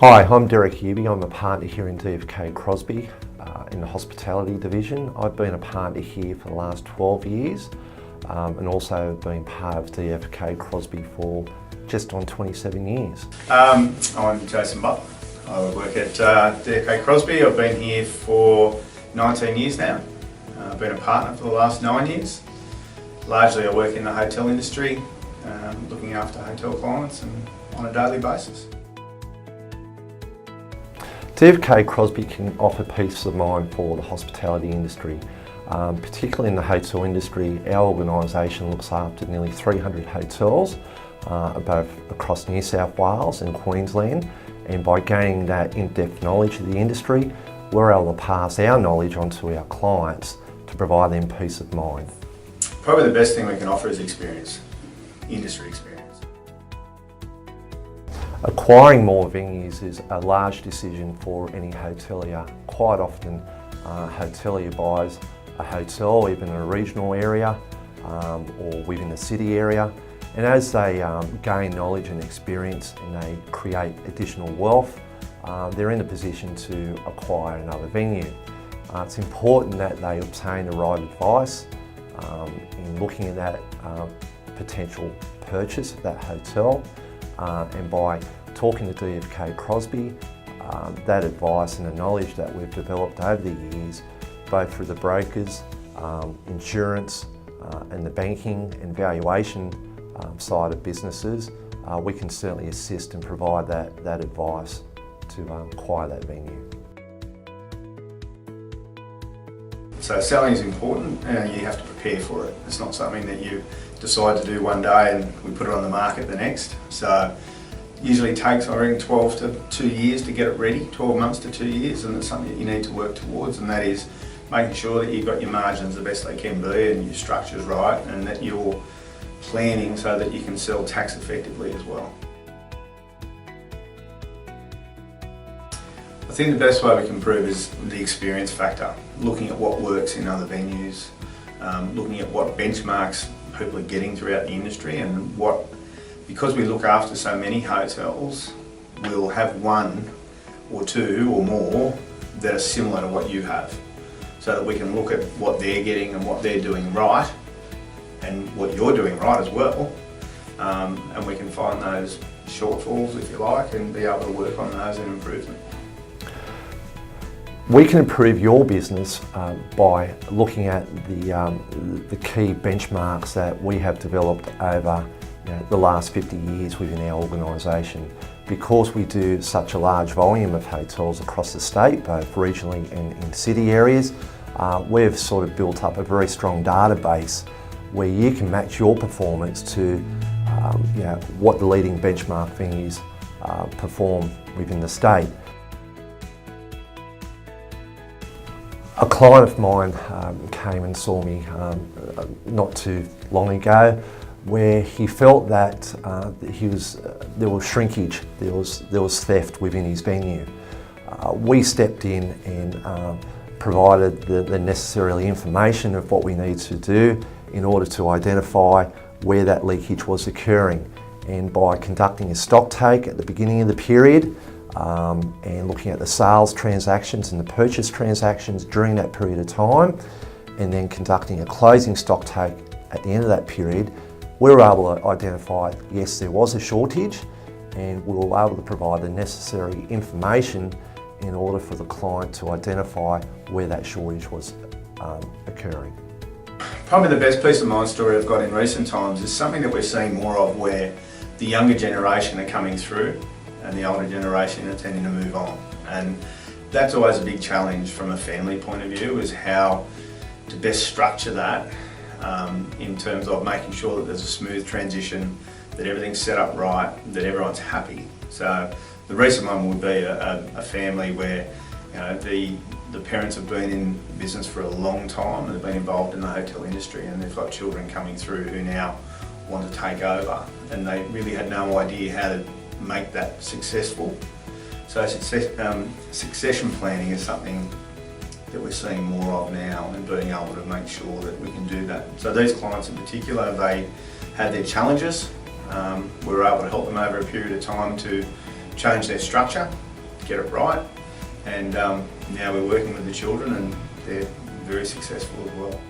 Hi, I'm Derek Hubie. I'm a partner here in DFK Crosbie in the hospitality division. I've been a partner here for the last 12 years and also been part of DFK Crosbie for just on 27 years. I'm Jason Butler. I work at DFK Crosbie. I've been here for 19 years now. I've been a partner for the last 9 years. Largely I work in the hotel industry, looking after hotel clients and on a daily basis. DFK Crosbie can offer peace of mind for the hospitality industry. Particularly in the hotel industry, our organisation looks after nearly 300 hotels, both across New South Wales and Queensland, and by gaining that in-depth knowledge of the industry, we're able to pass our knowledge onto our clients to provide them peace of mind. Probably the best thing we can offer is experience, industry experience. Acquiring more venues is a large decision for any hotelier. Quite often, hotelier buys a hotel, even in a regional area or within a city area, and as they gain knowledge and experience and they create additional wealth, they're in a position to acquire another venue. It's important that they obtain the right advice in looking at that potential purchase of that hotel. And by talking to DFK Crosbie, that advice and the knowledge that we've developed over the years, both through the brokers, insurance and the banking and valuation side of businesses, we can certainly assist and provide that advice to acquire that venue. So selling is important and you have to prepare for it. It's not something that you decide to do one day and we put it on the market the next. So usually takes, I reckon, 12 to 2 years to get it ready, 12 months to 2 years, and it's something that you need to work towards, and that is making sure that you've got your margins the best they can be and your structure's right, and that you're planning so that you can sell tax effectively as well. I think the best way we can improve is the experience factor, looking at what works in other venues, looking at what benchmarks people are getting throughout the industry, and because we look after so many hotels, we'll have one or two or more that are similar to what you have, so that we can look at what they're getting and what they're doing right and what you're doing right as well, and we can find those shortfalls, if you like, and be able to work on those and improve them. We can improve your business by looking at the key benchmarks that we have developed over the last 50 years within our organisation. Because we do such a large volume of hotels across the state, both regionally and in city areas, we've sort of built up a very strong database where you can match your performance to what the leading benchmark venues perform within the state. A client of mine came and saw me not too long ago, where he felt that there was shrinkage, there was theft within his venue. We stepped in and provided the necessary information of what we need to do in order to identify where that leakage was occurring. And by conducting a stock take at the beginning of the period, and looking at the sales transactions and the purchase transactions during that period of time, and then conducting a closing stock take at the end of that period, we were able to identify, yes, there was a shortage, and we were able to provide the necessary information in order for the client to identify where that shortage was occurring. Probably the best peace of mind story I've got in recent times is something that we're seeing more of, where the younger generation are coming through and the older generation are tending to move on. And that's always a big challenge from a family point of view, is how to best structure that in terms of making sure that there's a smooth transition, that everything's set up right, that everyone's happy. So the recent one would be a family where the parents have been in business for a long time and they've been involved in the hotel industry, and they've got children coming through who now want to take over, and they really had no idea how to make that successful. So succession planning is something that we're seeing more of now, and being able to make sure that we can do that. So these clients in particular, they had their challenges. We were able to help them over a period of time to change their structure get it right, and now we're working with the children and they're very successful as well.